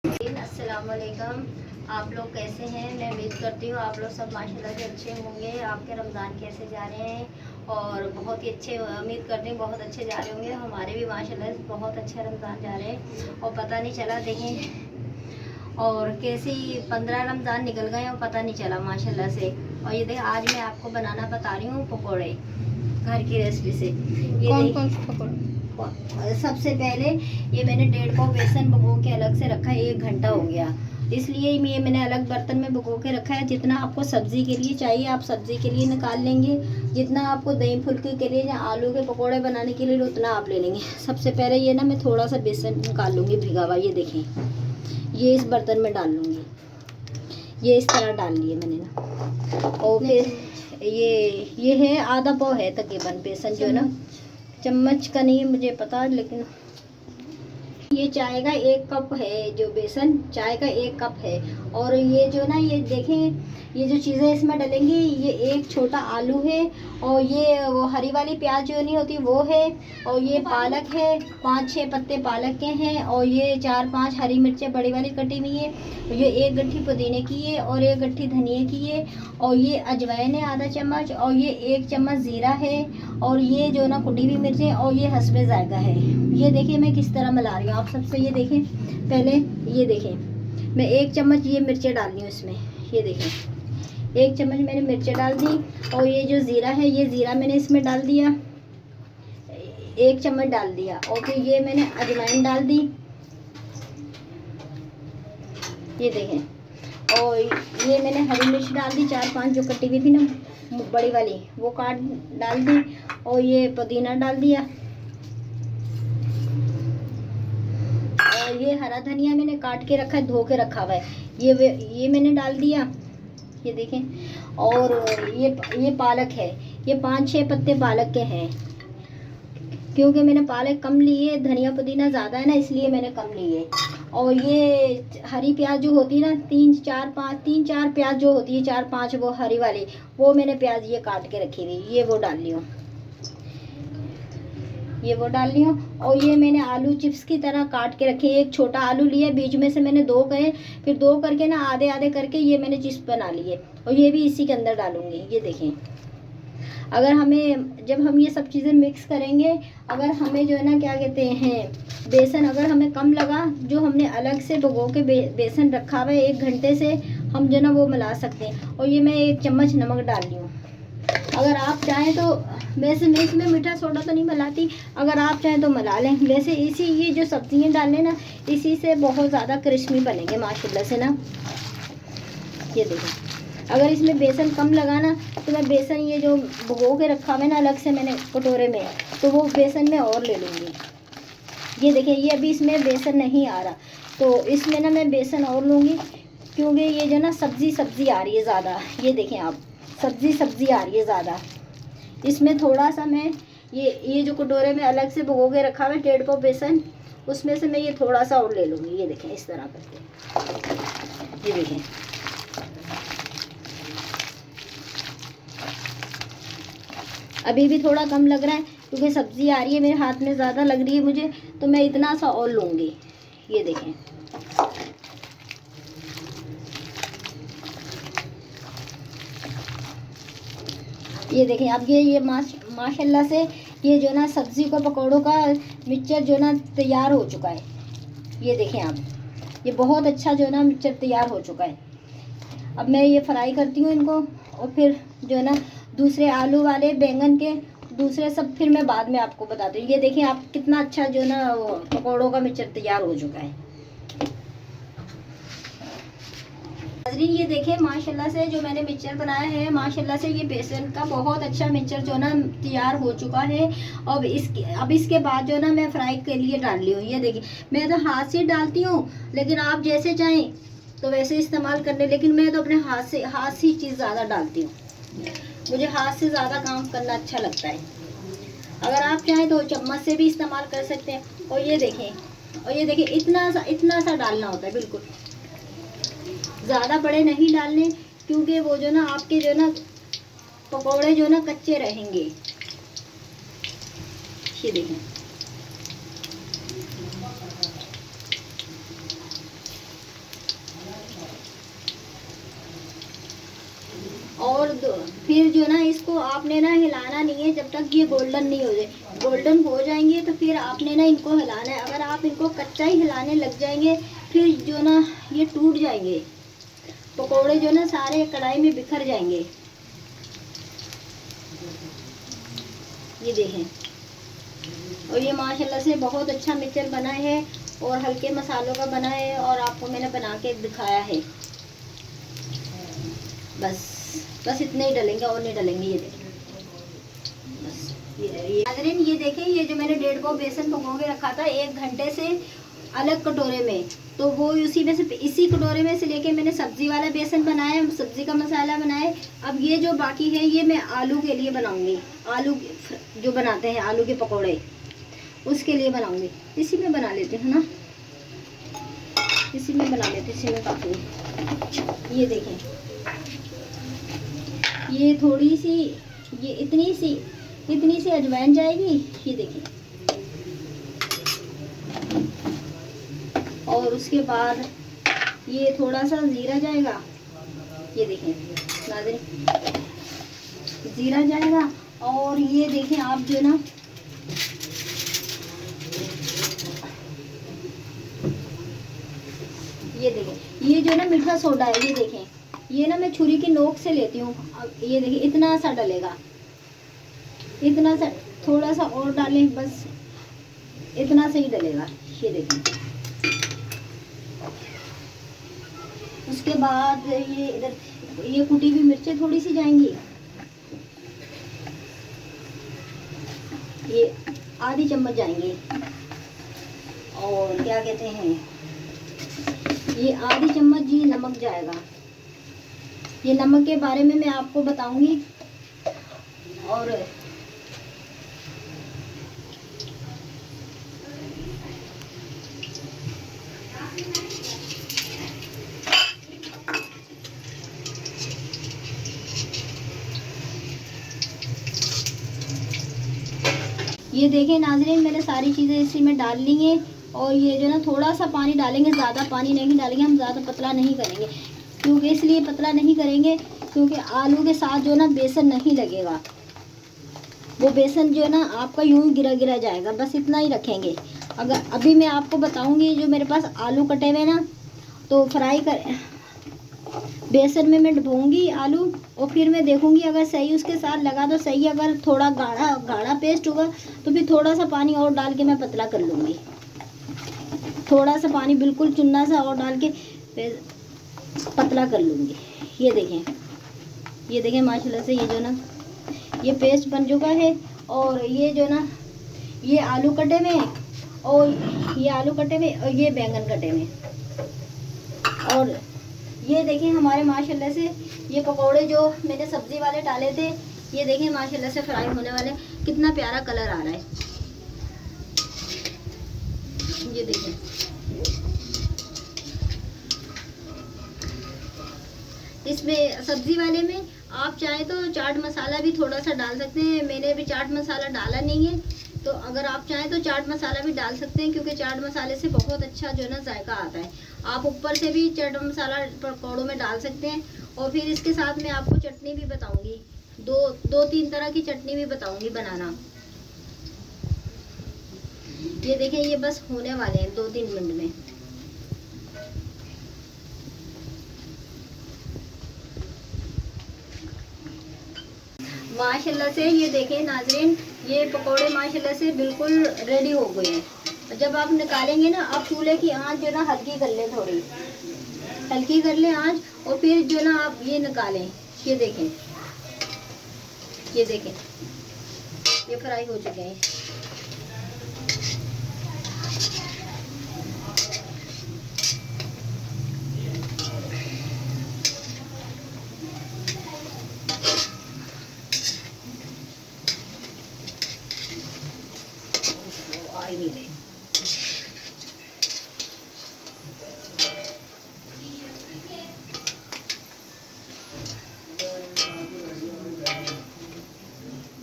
अस्सलाम वालेकुम। आप लोग कैसे हैं? मैं उम्मीद करती हूँ आप लोग सब माशाल्लाह से अच्छे होंगे। आपके रमज़ान कैसे जा रहे हैं? और बहुत ही अच्छे, उम्मीद करती हूँ बहुत अच्छे जा रहे होंगे। हमारे भी माशाल्लाह से बहुत अच्छे रमज़ान जा रहे हैं और पता नहीं चला, देखें और कैसी 15 रमज़ान निकल गए और पता नहीं चला माशाल्लाह से। और ये देखें, आज मैं आपको बनाना बता रही हूँ पकौड़े घर की रेसिपी से। ये कौन से पकौड़े? सबसे पहले ये मैंने 1.5 पाव बेसन भिगो के अलग से रखा है, 1 घंटा हो गया, इसलिए ये मैंने अलग बर्तन में भिगो के रखा है। जितना आपको सब्जी के लिए चाहिए आप सब्जी के लिए निकाल लेंगे, जितना आपको दही फुल्की के लिए या आलू के पकौड़े बनाने के लिए उतना आप ले लेंगे। सबसे पहले ये ना मैं थोड़ा सा बेसन निकाल लूँगी भिगा हुआ। ये देखें, ये इस बर्तन में डाल लूँगी, ये इस तरह डाल लिए मैंने ना। और फिर ये है आधा पाव है तकरीबन बेसन, जो है ना, चम्मच का नहीं मुझे पता, लेकिन ये चाय का 1 कप है, जो बेसन चाय का 1 कप है। और ये जो ना, ये देखें, ये जो चीज़ें इसमें डलेंगी, ये 1 छोटा आलू है, और ये वो हरी वाली प्याज जो नहीं होती वो है, और ये पालक है, 5-6 पत्ते पालक के हैं, और ये 4-5 हरी मिर्चें बड़ी वाली कटी हुई है, ये 1 गट्ठी पुदीने की है, और 1 गट्ठी धनिया की है, और ये अजवाइन है आधा चम्मच, और ये 1 चम्मच ज़ीरा है, और ये जो ना कुटी हुई मिर्चें, और ये हस्बे जायका है। ये देखिए मैं किस तरह मिला रही हूँ। आप सबसे ये देखें, पहले ये देखें, मैं 1 चम्मच ये मिर्चें डाल रही हूँ इसमें। ये देखें, 1 चम्मच मैंने मिर्चें डाल दी, और ये जो ज़ीरा है, ये ज़ीरा मैंने इसमें डाल दिया, 1 चम्मच डाल दिया, और फिर ये मैंने अजवाइन डाल दी, ये देखें, और ये मैंने हरी मिर्च डाल दी 4-5 जो कटी हुई थी ना बड़ी वाली, वो काट डाल दी, और ये पुदीना डाल दिया, और ये हरा धनिया मैंने काट के रखा है, धो के रखा हुआ है, ये मैंने डाल दिया, ये देखें। और ये पालक है, ये 5-6 पत्ते पालक के हैं, क्योंकि मैंने पालक कम ली है, धनिया पुदीना ज़्यादा है ना, इसलिए मैंने कम ली है। और ये हरी प्याज जो होती है ना, 3-4 प्याज जो होती है, 4-5 वो हरी वाली, वो मैंने प्याज ये काट के रखी थी, ये वो डाल ली हूँ, ये वो डाल ली हूँ। और ये मैंने आलू चिप्स की तरह काट के रखे, 1 छोटा आलू लिया, बीच में से मैंने 2 करे, फिर 2 करके ना आधे आधे करके ये मैंने चिप्स बना लिए, और ये भी इसी के अंदर डालूंगी। ये देखें, अगर हमें, जब हम ये सब चीज़ें मिक्स करेंगे, अगर हमें जो है ना, क्या कहते हैं, बेसन अगर हमें कम लगा, जो हमने अलग से भिगो के बेसन रखा हुआ है 1 घंटे से, हम जो ना वो मिला सकते हैं। और ये मैं 1 चम्मच नमक डाल रही हूँ। अगर आप चाहें तो, वैसे मैं इसमें मीठा सोडा तो नहीं मिलाती, अगर आप चाहें तो मिला लें। वैसे इसी ये जो सब्जियाँ डालें ना, इसी से बहुत ज़्यादा क्रिस्पी बनेंगे माशाल्लाह से ना। ये देखो, अगर इसमें बेसन कम लगाना तो मैं बेसन ये जो भिगो के रखा हुआ है ना अलग से मैंने कटोरे में, तो वो बेसन में और ले लूँगी। ये देखिए, ये अभी इसमें बेसन नहीं आ रहा, तो इसमें ना मैं बेसन और लूँगी, क्योंकि ये जो ना सब्जी आ रही है ज़्यादा। ये देखें आप, सब्जी आ रही है ज़्यादा, इसमें थोड़ा सा मैं ये जो कटोरे में अलग से भिगो के रखा हुआ है 1.5 पाव बेसन, उसमें से मैं ये थोड़ा सा और ले लूँगी। ये देखें, इस तरह करके, ये देखें, अभी भी थोड़ा कम लग रहा है क्योंकि सब्ज़ी आ रही है मेरे हाथ में, ज़्यादा लग रही है मुझे, तो मैं इतना सा और लूँगी। ये देखें, ये देखें। अब ये माशाल्लाह से ये जो ना सब्ज़ी को पकौड़ों का मिक्सचर जो ना तैयार हो चुका है। ये देखें आप, ये बहुत अच्छा जो ना मिक्सचर तैयार हो चुका है। अब मैं ये फ्राई करती हूँ इनको, और फिर जो है ना दूसरे आलू वाले बैंगन के दूसरे सब फिर मैं बाद में आपको बताती हूँ। ये देखिए आप, कितना अच्छा जो ना वो पकौड़ों का मिक्सचर तैयार हो चुका है। नाज़रीन, ये देखें माशाल्लाह से जो मैंने मिक्सचर बनाया है, माशाल्लाह से ये बेसन का बहुत अच्छा मिक्सचर जो ना तैयार हो चुका है। अब इसके बाद जो ना मैं फ्राई के लिए डाल ली हूँ। ये देखिए, मैं तो हाथ से डालती हूँ, लेकिन आप जैसे चाहें तो वैसे इस्तेमाल कर ले, लेकिन मैं तो अपने हाथ से चीज़ ज़्यादा डालती हूँ, मुझे हाथ से ज़्यादा काम करना अच्छा लगता है। अगर आप चाहें तो चम्मच से भी इस्तेमाल कर सकते हैं। और ये देखें, इतना सा डालना होता है, बिल्कुल ज़्यादा बड़े नहीं डालने, क्योंकि वो जो ना आपके जो ना पकौड़े जो ना कच्चे रहेंगे। ये देखें, फिर जो ना इसको आपने ना हिलाना नहीं है जब तक ये गोल्डन नहीं हो जाए। गोल्डन हो जाएंगे तो फिर आपने ना इनको हिलाना है। अगर आप इनको कच्चा ही हिलाने लग जाएंगे फिर जो ना ये टूट जाएंगे, पकोड़े जो ना सारे कढ़ाई में बिखर जाएंगे। ये देखें, और ये माशाल्लाह से बहुत अच्छा मिक्सचर बना है और हल्के मसालों का बना है और आपको मैंने बना के दिखाया है। बस इतने ही डलेंगे और नहीं डलेंगे। ये देखें, बस ये देखें, ये जो मैंने 1.5 पाव बेसन भिगो के रखा था 1 घंटे से अलग कटोरे में, तो वो उसी में से इसी कटोरे में से लेके मैंने सब्जी वाला बेसन बनाया, सब्जी का मसाला बनाया। अब ये जो बाकी है ये मैं आलू के लिए बनाऊंगी। आलू जो बनाते हैं आलू के पकोड़े, उसके लिए बनाऊंगी। इसी में बना लेते हैं ना, इसी में बना लेते, इसी में काफी। ये देखें, ये थोड़ी सी, ये इतनी सी अजवाइन जाएगी। ये देखें, और उसके बाद ये थोड़ा सा जीरा जाएगा। ये देखें नाज़रीन, जीरा जाएगा। और ये देखें आप जो ना ये देखें, ये जो ना मीठा सोडा है, ये देखें, ये ना मैं छुरी की नोक से लेती हूँ। अब ये देखिए इतना सा डलेगा, इतना सा, थोड़ा सा और डालें, बस इतना सा ही डलेगा। ये देखें, उसके बाद ये इधर ये कुटी हुई मिर्चें थोड़ी सी जाएंगी। ये आधी चम्मच जाएंगी। और क्या कहते हैं, ये आधी चम्मच जी नमक जाएगा। ये नमक के बारे में मैं आपको बताऊंगी। और ये देखें नाज़रीन, मैंने सारी चीज़ें इसी में डाल ली हैं। और ये जो ना थोड़ा सा पानी डालेंगे, ज़्यादा पानी नहीं डालेंगे, हम ज़्यादा पतला नहीं करेंगे। क्योंकि इसलिए पतला नहीं करेंगे क्योंकि आलू के साथ जो ना बेसन नहीं लगेगा, वो बेसन जो ना आपका यूं गिरा गिरा जाएगा। बस इतना ही रखेंगे। अगर अभी मैं आपको बताऊंगी, जो मेरे पास आलू कटे हुए ना, तो फ्राई कर बेसन में मैं डुबोऊंगी आलू, और फिर मैं देखूंगी अगर सही उसके साथ लगा तो सही। अगर थोड़ा गाढ़ा पेस्ट होगा तो फिर थोड़ा सा पानी और डाल के मैं पतला कर लूँगी। थोड़ा सा पानी बिल्कुल चुन्ना सा और डाल के पतला कर लूँगी। ये देखें माशाल्लाह से ये जो ना ये पेस्ट बन चुका है। और ये जो ना ये आलू कटे में, और ये आलू कटे में, और ये बैंगन कटे में। और ये देखें हमारे माशाल्लाह से ये पकोड़े जो मैंने सब्जी वाले डाले थे, ये देखें माशाल्लाह से फ्राई होने वाले, कितना प्यारा कलर आ रहा है। ये देखें, इसमें सब्जी वाले में आप चाहें तो चाट मसाला भी थोड़ा सा डाल सकते हैं। मैंने अभी चाट मसाला डाला नहीं है, तो अगर आप चाहें तो चाट मसाला भी डाल सकते हैं, क्योंकि चाट मसाले से बहुत अच्छा जो ना जायका आता है। आप ऊपर से भी चाट मसाला पकौड़ों में डाल सकते हैं। और फिर इसके साथ मैं आपको चटनी भी बताऊंगी, दो तीन तरह की चटनी भी बताऊंगी बनाना। ये देखें, ये बस होने वाले हैं 2-3 मिनट में। माशाल्लाह से ये देखें नाज़रीन, ये पकोड़े माशाल्लाह से बिल्कुल रेडी हो गए हैं। जब आप निकालेंगे ना, आप चूल्हे की आंच जो ना हल्की कर लें, थोड़ी हल्की कर लें आंच, और फिर जो ना आप ये निकालें। ये देखें, ये फ्राई हो चुके हैं।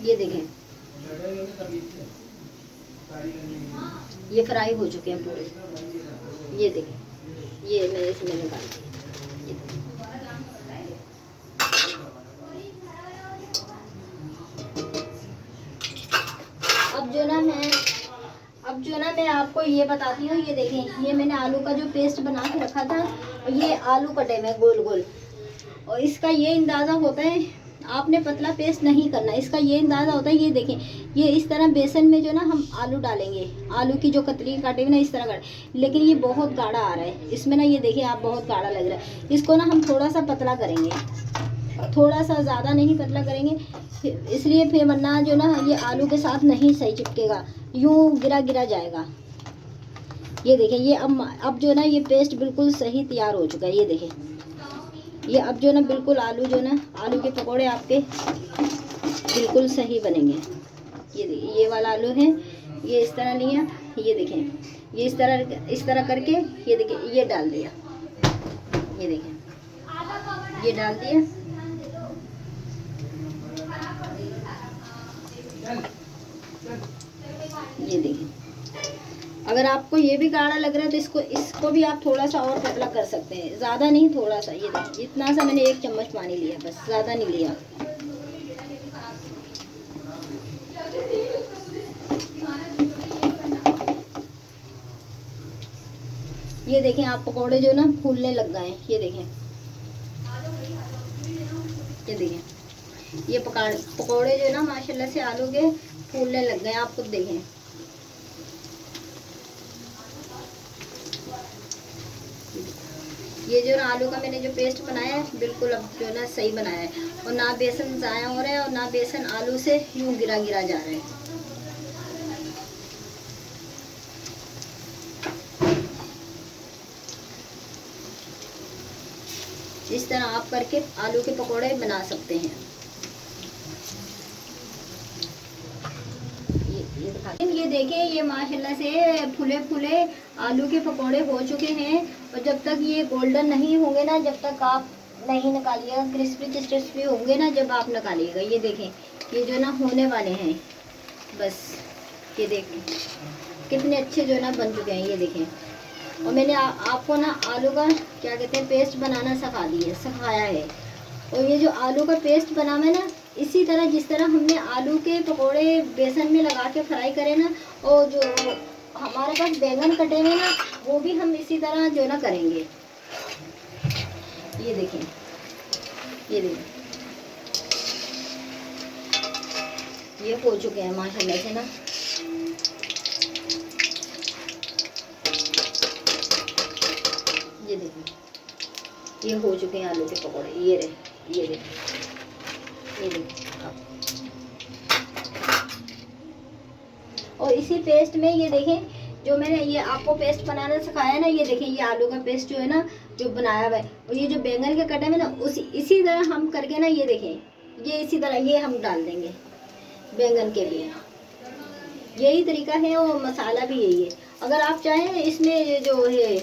ये देखें, ये फ्राई हो चुके हैं पूरे। ये देखें, ये मैं इसमें निकाल दी। मैं आपको ये बताती हूँ। ये देखें, ये मैंने आलू का जो पेस्ट बना के रखा था, और ये आलू कटे में गोल गोल। और इसका ये अंदाज़ा होता है, आपने पतला पेस्ट नहीं करना, इसका ये अंदाज़ा होता है। ये देखें, ये इस तरह बेसन में जो ना हम आलू डालेंगे, आलू की जो कतरी काटे हुए ना इस तरह काटे, लेकिन ये बहुत गाढ़ा आ रहा है इसमें ना। ये देखिए आप, बहुत गाढ़ा लग रहा है। इसको ना हम थोड़ा सा पतला करेंगे, थोड़ा सा, ज़्यादा नहीं पतला करेंगे, इसलिए फिर वरना जो ना ये आलू के साथ नहीं सही चिपकेगा, यूँ गिरा गिरा जाएगा। ये देखें, ये अब जो ना ये पेस्ट बिल्कुल सही तैयार हो चुका है। ये देखें, ये अब जो ना बिल्कुल आलू जो ना, आलू के पकोड़े आपके बिल्कुल सही बनेंगे। ये देखिए, ये वाला आलू है, ये इस तरह लिया। ये देखें, ये इस तरह करके, ये देखिए ये डाल दिया। ये देखें, ये डाल दिया। ये देखिए, अगर आपको ये भी गाढ़ा लग रहा है तो इसको भी आप थोड़ा सा और पतला कर सकते हैं, ज़्यादा नहीं, थोड़ा सा। ये देखिए, इतना सा मैंने 1 चम्मच पानी लिया, बस, ज़्यादा नहीं लिया। ये देखें आप, पकोड़े जो ना फूलने लग गए हैं। ये देखें, ये देखें, ये पकोड़े जो ना माशाल्लाह से आलू के फूलने लग गए हैं, आप खुद देखें। ये जो ना आलू का मैंने जो पेस्ट बनाया है, बिल्कुल अब जो ना सही बनाया है, और ना बेसन ज़ाया हो रहा है, और ना बेसन आलू से यूँ गिरा गिरा जा रहा है। इस तरह आप करके आलू के पकोड़े बना सकते हैं। ये देखें, ये माशाल्लाह से फूले फूले आलू के पकोड़े हो चुके हैं। और जब तक ये गोल्डन नहीं होंगे ना, जब तक आप नहीं निकालिएगा, क्रिस्पी क्रिस्पी होंगे ना जब आप निकालिएगा। ये देखें, ये जो ना होने वाले हैं, बस। ये देखें कितने अच्छे जो ना बन चुके हैं। ये देखें, और मैंने आपको ना आलू का क्या कहते हैं पेस्ट बनाना सिखाया है। और ये जो आलू का पेस्ट बना है ना, इसी तरह जिस तरह हमने आलू के पकोड़े बेसन में लगा के फ्राई करे ना, और जो हमारे पास बैंगन कटे हुए ना, वो भी हम इसी तरह जो ना करेंगे। ये देखें, ये देखें, ये हो चुके हैं माशाल्लाह से ना। ये देखिए, ये हो चुके हैं आलू के पकौड़े। ये रहे, ये देखिए, ये देखिए। और इसी पेस्ट में ये देखें, जो मैंने ये आपको पेस्ट बनाना सिखाया ना, ये देखें, ये आलू का पेस्ट जो है ना, जो बनाया हुआ है, और ये जो बैंगन के कटे में ना, इसी तरह हम करके ना, ये देखें, ये इसी तरह ये हम डाल देंगे बैंगन के लिए। यही तरीका है, और मसाला भी यही है। अगर आप चाहें, इसमें जो है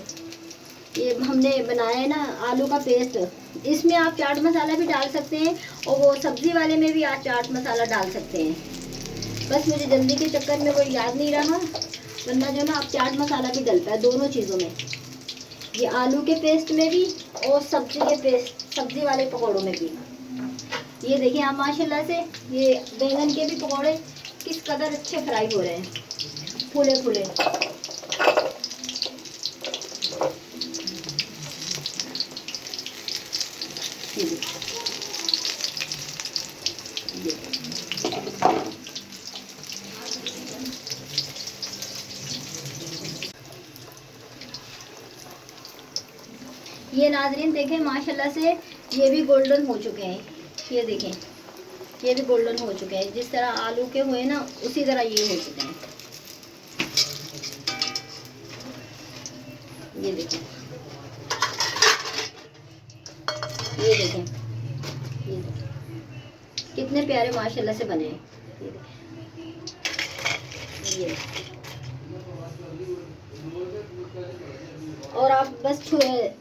ये हमने बनाया है ना आलू का पेस्ट, इसमें आप चाट मसाला भी डाल सकते हैं, और वो सब्ज़ी वाले में भी आप चाट मसाला डाल सकते हैं। बस मुझे जल्दी के चक्कर में वो याद नहीं रहा, वरना जो ना आप चाट मसाला भी डलता है दोनों चीज़ों में, ये आलू के पेस्ट में भी और सब्जी के पेस्ट, सब्जी वाले पकौड़ों में भी। ये देखिए आप माशाल्लाह से, ये बैंगन के भी पकौड़े किस कदर अच्छे फ्राई हो रहे हैं, फूले फूले। ये नाजरीन देखें माशाल्लाह से, ये भी गोल्डन हो चुके हैं। ये देखें, ये भी गोल्डन हो चुके हैं, जिस तरह आलू के हुए ना उसी तरह ये हो चुके हैं। ये देखें, ये देखें, ये देखें कितने प्यारे माशाल्लाह से बने हैं। ये और आप बस छुए,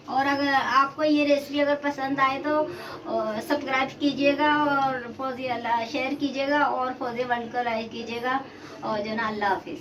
और अगर आपको ये रेसिपी अगर पसंद आए तो सब्सक्राइब कीजिएगा, और फौजी अल्लाह शेयर कीजिएगा, और फौजी वर्ल्ड को लाइक कीजिएगा, और जो ना अल्लाह हाफिज़।